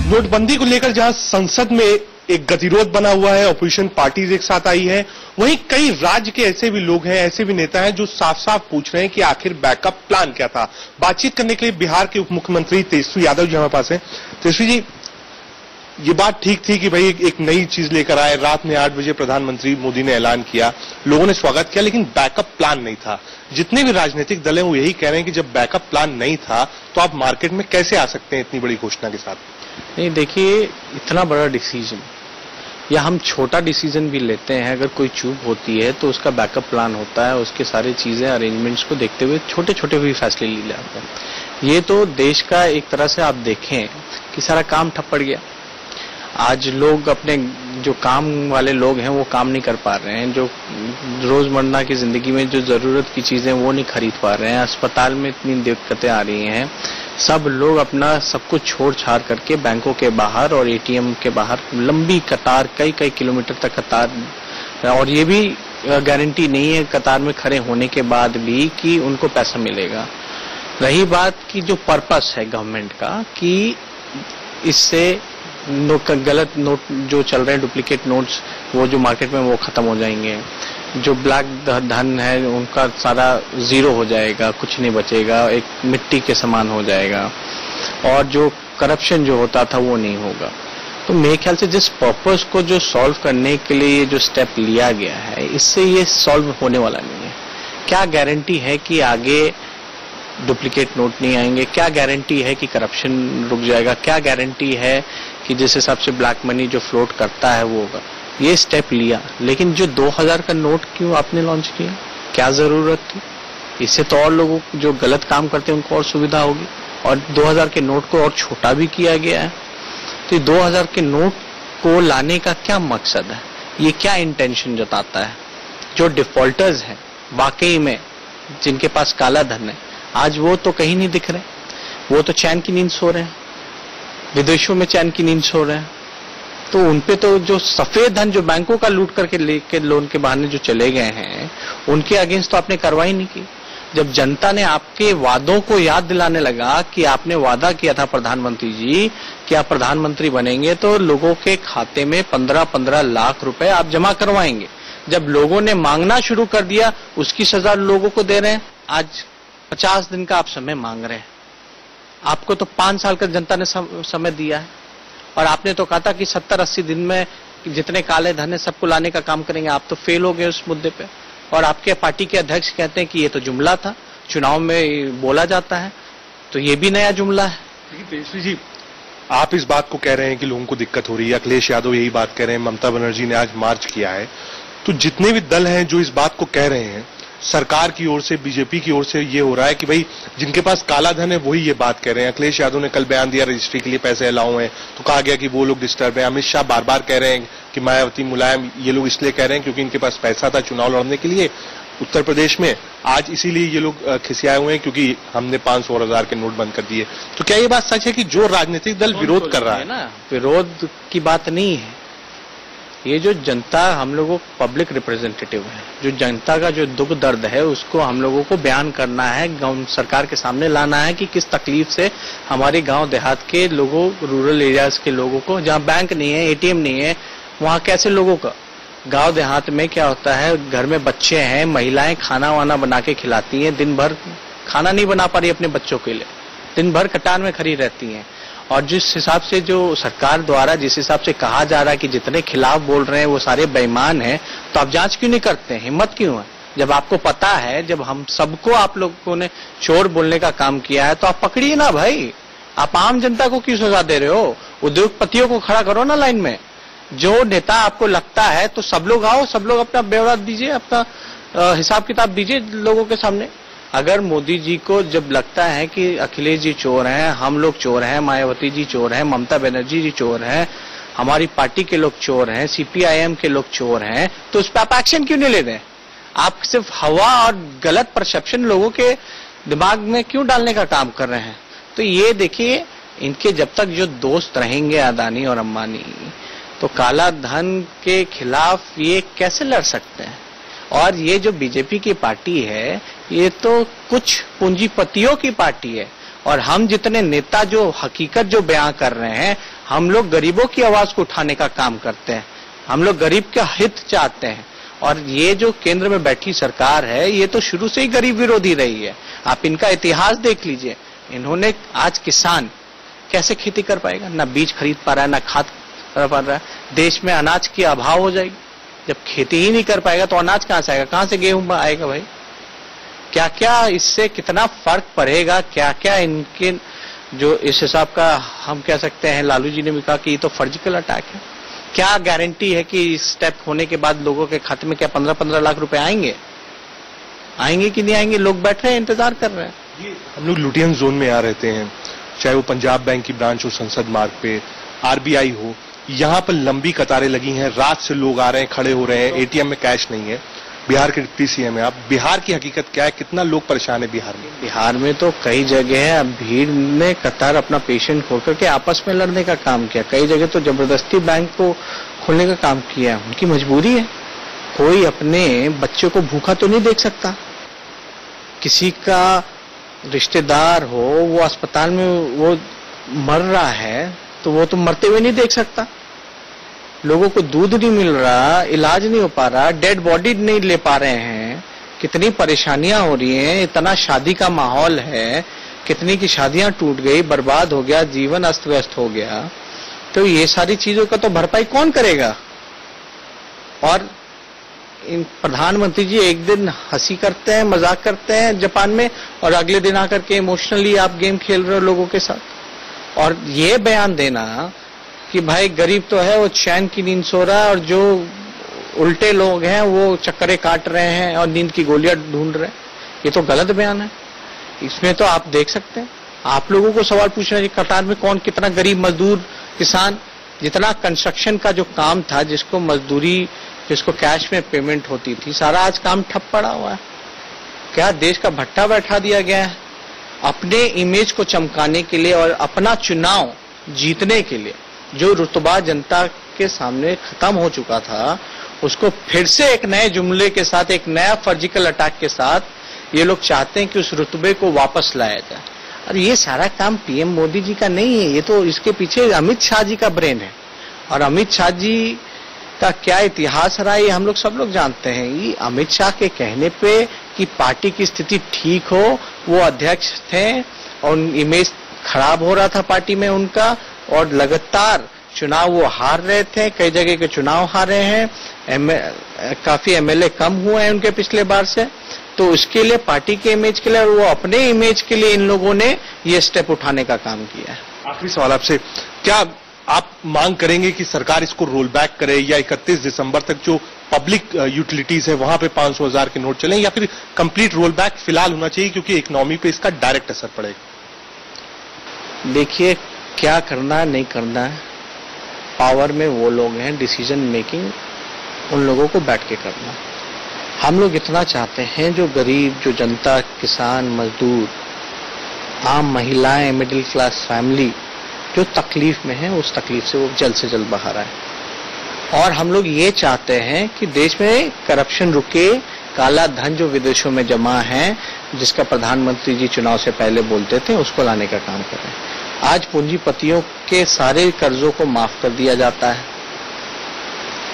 नोटबंदी को लेकर जहां संसद में एक गतिरोध बना हुआ है, अपोजिशन पार्टीज एक साथ आई है, वहीं कई राज्य के ऐसे भी लोग हैं, ऐसे भी नेता हैं जो साफ साफ पूछ रहे हैं कि आखिर बैकअप प्लान क्या था। बातचीत करने के लिए बिहार के उप मुख्यमंत्री तेजस्वी यादव जी हमारे पास हैं। तेजस्वी जी, ये बात ठीक थी कि भाई एक नई चीज लेकर आए, रात में 8 बजे प्रधानमंत्री मोदी ने ऐलान किया, लोगों ने स्वागत किया, लेकिन बैकअप प्लान नहीं था। जितने भी राजनीतिक दल हैं वो यही कह रहे हैं कि जब बैकअप प्लान नहीं था तो आप मार्केट में कैसे आ सकते हैं इतनी बड़ी घोषणा के साथ। नहीं, देखिए, इतना बड़ा डिसीजन या हम छोटा डिसीजन भी लेते हैं, अगर कोई चूक होती है तो उसका बैकअप प्लान होता है, उसके सारी चीजें अरेंजमेंट्स को देखते हुए छोटे छोटे भी फैसले ले जाते हैं। ये तो देश का एक तरह से आप देखें कि सारा काम ठप पड़ गया। आज लोग अपने जो काम वाले लोग हैं वो काम नहीं कर पा रहे हैं, जो रोजमर्रा की जिंदगी में जो जरूरत की चीजें वो नहीं खरीद पा रहे हैं, अस्पताल में इतनी दिक्कतें आ रही हैं। सब लोग अपना सब कुछ छोड़ छाड़ करके बैंकों के बाहर और एटीएम के बाहर लंबी कतार, कई कई किलोमीटर तक कतार, और ये भी गारंटी नहीं है कतार में खड़े होने के बाद भी कि उनको पैसा मिलेगा। रही बात की जो पर्पस है गवर्नमेंट का कि इससे गलत नोट जो चल रहे हैं, डुप्लीकेट नोट्स, वो जो मार्केट में वो खत्म हो जाएंगे, जो ब्लैक धन है उनका सारा जीरो हो जाएगा, कुछ नहीं बचेगा, एक मिट्टी के समान हो जाएगा, और जो करप्शन जो होता था वो नहीं होगा। तो मेरे ख्याल से जिस पर्पस को जो सॉल्व करने के लिए ये जो स्टेप लिया गया है, इससे ये सॉल्व होने वाला नहीं है। क्या गारंटी है कि आगे डुप्लीकेट नोट नहीं आएंगे? क्या गारंटी है कि करप्शन रुक जाएगा? क्या गारंटी है कि जिस हिसाब से ब्लैक मनी जो फ्लोट करता है वो होगा? ये स्टेप लिया, लेकिन जो 2000 का नोट क्यों आपने लॉन्च किया? क्या जरूरत थी? इससे तो और लोगों जो गलत काम करते हैं उनको और सुविधा होगी, और 2000 के नोट को और छोटा भी किया गया है। तो ये 2000 के नोट को लाने का क्या मकसद है? ये क्या इंटेंशन जताता है? जो डिफॉल्टर्स हैं वाकई में, जिनके पास काला धन है, आज वो तो कहीं नहीं दिख रहे, वो तो चैन की नींद सो रहे हैं, विदेशों में चैन की नींद सो रहे हैं। तो उनपे तो जो सफेद धन जो बैंकों का लूट करके लेके लोन के बहाने जो चले गए हैं, उनके अगेंस्ट तो आपने कार्रवाई नहीं की। जब जनता ने आपके वादों को याद दिलाने लगा कि आपने वादा किया था प्रधानमंत्री जी कि आप प्रधानमंत्री बनेंगे तो लोगों के खाते में 15-15 लाख रुपए आप जमा करवाएंगे, जब लोगों ने मांगना शुरू कर दिया उसकी सजा लोगों को दे रहे हैं। आज 50 दिन का आप समय मांग रहे हैं। आपको तो 5 साल का जनता ने समय दिया है, और आपने तो कहा था कि 70-80 दिन में जितने काले धन है सबको लाने का काम करेंगे। आप तो फेल हो गए उस मुद्दे पे, और आपके पार्टी के अध्यक्ष कहते हैं कि ये तो जुमला था, चुनाव में बोला जाता है, तो ये भी नया जुमला है। तेजस्वी जी, आप इस बात को कह रहे हैं कि लोगों को दिक्कत हो रही है, अखिलेश यादव यही बात कह रहे हैं, ममता बनर्जी ने आज मार्च किया है, तो जितने भी दल हैं जो इस बात को कह रहे हैं, सरकार की ओर से, बीजेपी की ओर से ये हो रहा है कि भाई जिनके पास काला धन है वही ये बात कह रहे हैं। अखिलेश यादव ने कल बयान दिया रजिस्ट्री के लिए पैसे अलाउ हैं, तो कहा गया कि वो लोग डिस्टर्ब है। अमित शाह बार बार कह रहे हैं कि मायावती, मुलायम, ये लोग इसलिए कह रहे हैं क्योंकि इनके पास पैसा था चुनाव लड़ने के लिए उत्तर प्रदेश में, आज इसीलिए ये लोग खिसियाए हुए हैं क्योंकि हमने 500 और 1000 के नोट बंद कर दिए। तो क्या ये बात सच है कि जो राजनीतिक दल विरोध कर रहा है ना, विरोध की बात नहीं है, ये जो जनता, हम लोगों पब्लिक रिप्रेजेंटेटिव है, जो जनता का जो दुख दर्द है उसको हम लोगों को बयान करना है, सरकार के सामने लाना है कि किस तकलीफ से हमारे गांव देहात के लोगों, रूरल एरियाज के लोगों को, जहां बैंक नहीं है, एटीएम नहीं है, वहां कैसे लोगों का, गांव देहात में क्या होता है, घर में बच्चे हैं, महिलाएं खाना वाना बना के खिलाती हैं, दिन भर खाना नहीं बना पा रही अपने बच्चों के लिए, दिन भर कतार में खड़ी रहती हैं। और जिस हिसाब से जो सरकार द्वारा जिस हिसाब से कहा जा रहा है कि जितने खिलाफ बोल रहे हैं वो सारे बेईमान हैं, तो आप जांच क्यों नहीं करते? हिम्मत क्यों है? जब आपको पता है, जब हम सबको आप लोगों ने चोर बोलने का काम किया है, तो आप पकड़िए ना भाई। आप आम जनता को क्यों सजा दे रहे हो? उद्योगपतियों को खड़ा करो ना लाइन में। जो नेता आपको लगता है तो सब लोग आओ, सब लोग अपना ब्यौरा दीजिए, अपना हिसाब किताब दीजिए लोगों के सामने। अगर मोदी जी को जब लगता है कि अखिलेश जी चोर हैं, हम लोग चोर हैं, मायावती जी चोर हैं, ममता बनर्जी जी चोर हैं, हमारी पार्टी के लोग चोर हैं, सीपीआईएम के लोग चोर हैं, तो उस पर आप एक्शन क्यों नहीं ले रहे हैं? आप सिर्फ हवा और गलत परसेप्शन लोगों के दिमाग में क्यों डालने का काम कर रहे हैं? तो ये देखिए, इनके जब तक जो दोस्त रहेंगे अदानी और अंबानी, तो काला धन के खिलाफ ये कैसे लड़ सकते हैं? और ये जो बीजेपी की पार्टी है, ये तो कुछ पूंजीपतियों की पार्टी है, और हम जितने नेता जो हकीकत जो बयां कर रहे हैं, हम लोग गरीबों की आवाज को उठाने का काम करते हैं, हम लोग गरीब का हित चाहते हैं। और ये जो केंद्र में बैठी सरकार है, ये तो शुरू से ही गरीब विरोधी रही है। आप इनका इतिहास देख लीजिए। इन्होंने आज किसान कैसे खेती कर पाएगा, ना बीज खरीद पा रहा है, ना खाद कर पा रहा है। देश में अनाज की अभाव हो जाएगी। जब खेती ही नहीं कर पाएगा तो अनाज कहां से आएगा, कहां से गेहूं आएगा भाई? क्या क्या इससे कितना फर्क पड़ेगा, क्या क्या इनके जो इस हिसाब का हम कह सकते हैं। लालू जी ने भी कहा कि ये तो फर्जिकल अटैक है। क्या गारंटी है कि इस स्टेप होने के बाद लोगों के खाते में क्या 15-15 लाख रुपए आएंगे? आएंगे कि नहीं आएंगे? लोग बैठ रहे हैं, इंतजार कर रहे हैं। हम लोग लुटियन जोन में आ रहते हैं, चाहे वो पंजाब बैंक की ब्रांच हो संसद मार्ग पे, आरबीआई हो, यहाँ पर लंबी कतारें लगी हैं। रात से लोग आ रहे हैं, खड़े हो रहे हैं, एटीएम में कैश नहीं है। बिहार के डिप्टी सीएम है आप, बिहार की हकीकत क्या है, कितना लोग परेशान है बिहार में? बिहार में तो कई जगह है, अब भीड़ ने कतार अपना पेशेंट खोकर के आपस में लड़ने का काम किया। कई जगह तो जबरदस्ती बैंक को खोलने का काम किया। उनकी मजबूरी है। कोई अपने बच्चे को भूखा तो नहीं देख सकता। किसी का रिश्तेदार हो, वो अस्पताल में वो मर रहा है, तो वो तो मरते हुए नहीं देख सकता। लोगों को दूध नहीं मिल रहा, इलाज नहीं हो पा रहा, डेड बॉडी नहीं ले पा रहे हैं, कितनी परेशानियां हो रही हैं। इतना शादी का माहौल है, कितनी की शादियां टूट गई, बर्बाद हो गया, जीवन अस्त व्यस्त हो गया। तो ये सारी चीजों का तो भरपाई कौन करेगा? और इन प्रधानमंत्री जी एक दिन हंसी करते हैं, मजाक करते हैं जापान में, और अगले दिन आकर के इमोशनली आप गेम खेल रहे हो लोगों के साथ। और ये बयान देना कि भाई गरीब तो है, वो चैन की नींद सो रहा है, और जो उल्टे लोग हैं वो चक्करे काट रहे हैं और नींद की गोलियां ढूंढ रहे हैं, ये तो गलत बयान है। इसमें तो आप देख सकते हैं, आप लोगों को सवाल पूछना चाहिए, कतार में कौन कितना गरीब मजदूर किसान, जितना कंस्ट्रक्शन का जो काम था, जिसको मजदूरी, जिसको कैश में पेमेंट होती थी, सारा आज काम ठप पड़ा हुआ है। क्या देश का भट्टा बैठा दिया गया है? अपने इमेज को चमकाने के लिए और अपना चुनाव जीतने के लिए जो रुतबा जनता के सामने खत्म हो चुका था, उसको फिर से एक नए जुमले के साथ, एक नया फर्जिकल अटैक के साथ ये लोग चाहते हैं कि उस रुतबे को वापस लाया जाए। और ये सारा काम पीएम मोदी जी का नहीं है, ये तो इसके पीछे अमित शाह जी का ब्रेन है। और अमित शाह जी का क्या इतिहास रहा है ये हम लोग सब लोग जानते हैं। ये अमित शाह के कहने पे कि पार्टी की स्थिति ठीक हो, वो अध्यक्ष थे और इमेज खराब हो रहा था पार्टी में उनका, और लगातार चुनाव वो हार रहे थे, कई जगह के चुनाव हारे हैं, काफी एमएलए कम हुए हैं उनके पिछले बार से। तो उसके लिए, पार्टी के इमेज के लिए और वो अपने इमेज के लिए इन लोगों ने ये स्टेप उठाने का काम किया है। आखिरी सवाल आपसे, क्या आप मांग करेंगे कि सरकार इसको रोल बैक करे, या 31 दिसंबर तक जो पब्लिक यूटिलिटीज है वहां पे 500,000 के नोट चलें, या फिर कंप्लीट रोल बैक फिलहाल होना चाहिए क्योंकि इकोनॉमी पे इसका डायरेक्ट असर पड़ेगा? देखिए, क्या करना है नहीं करना है, पावर में वो लोग हैं, डिसीजन मेकिंग उन लोगों को बैठ के करना। हम लोग इतना चाहते हैं, जो गरीब, जो जनता, किसान, मजदूर, आम महिलाएं, मिडिल क्लास फैमिली जो तकलीफ में है, उस तकलीफ से वो जल्द से जल्द बाहर आए। और हम लोग ये चाहते हैं कि देश में करप्शन रुके, काला धन जो विदेशों में जमा है, जिसका प्रधानमंत्री जी चुनाव से पहले बोलते थे, उसको लाने का काम करें। आज पूंजीपतियों के सारे कर्जों को माफ कर दिया जाता है,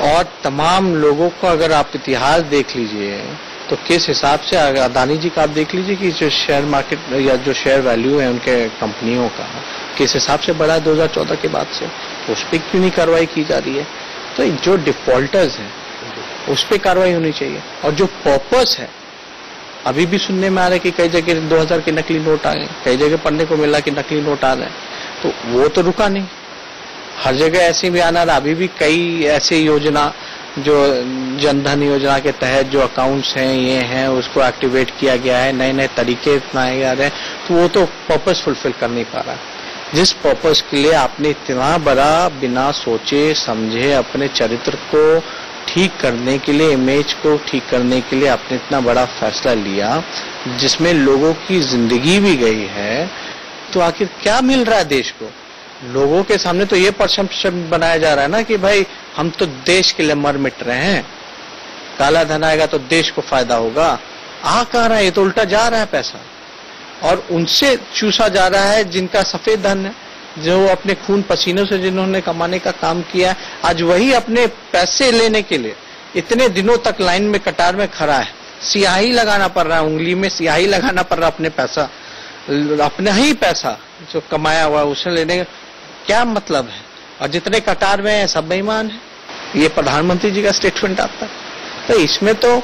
और तमाम लोगों को अगर आप इतिहास देख लीजिए तो किस हिसाब से, अदानी जी का आप देख लीजिए कि जो शेयर मार्केट या जो शेयर वैल्यू है उनके कंपनियों का किस हिसाब से बढ़ा 2014 के बाद से, उस पर क्यों नहीं कार्रवाई की जा रही है? तो जो डिफॉल्टर्स हैं उस पर कार्रवाई होनी चाहिए। और जो पर्पस है, अभी भी सुनने में आ रहा है कि कई जगह 2000 के नकली नोट आ गए, कई जगह पढ़ने को मिला कि नकली नोट आ रहे हैं, तो वो तो रुका नहीं। हर जगह ऐसे भी आना रहा। अभी भी कई ऐसी योजना, जो जनधन योजना के तहत जो अकाउंट्स हैं, ये हैं, उसको एक्टिवेट किया गया है, नए नए तरीके अपनाए जा रहे हैं, तो वो तो पर्पस फुलफिल कर नहीं पा रहा। जिस पर्पस के लिए आपने इतना बड़ा, बिना सोचे समझे अपने चरित्र को ठीक करने के लिए, इमेज को ठीक करने के लिए आपने इतना बड़ा फैसला लिया, जिसमें लोगों की जिंदगी भी गई है, तो आखिर क्या मिल रहा है देश को? लोगों के सामने तो ये परसेप्शन बनाया जा रहा है ना कि भाई हम तो देश के लिए मर मिट रहे हैं, काला धन आएगा तो देश को फायदा होगा। आ कहाँ रहा है? ये तो उल्टा जा रहा है पैसा। और उनसे चूसा जा रहा है जिनका सफेद धन है, जो अपने खून पसीनों से जिन्होंने कमाने का काम किया है। आज वही अपने पैसे लेने के लिए इतने दिनों तक लाइन में कतार में खड़ा है, सियाही लगाना पड़ रहा है, उंगली में सियाही लगाना पड़ रहा है अपने पैसा, अपना ही पैसा जो कमाया हुआ है उसे लेने का क्या मतलब है। और जितने कतार में है सब बेईमान है, ये प्रधानमंत्री जी का स्टेटमेंट आता है। तो इसमें तो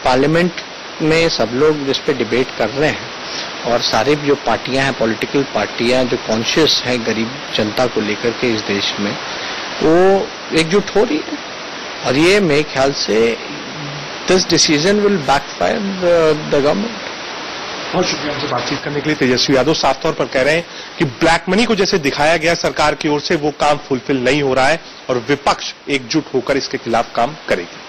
पार्लियामेंट में सब लोग जिस पे डिबेट कर रहे हैं और सारे जो पार्टियां हैं, पॉलिटिकल पार्टियां जो कॉन्शियस हैं गरीब जनता को लेकर के इस देश में, वो एकजुट हो रही है। और ये मेरे ख्याल से this decision will backfire the government. बहुत शुक्रिया हमसे बातचीत करने के लिए। तेजस्वी यादव साफ तौर पर कह रहे हैं कि ब्लैक मनी को जैसे दिखाया गया सरकार की ओर से वो काम फुलफिल नहीं हो रहा है और विपक्ष एकजुट होकर इसके खिलाफ काम करेगी।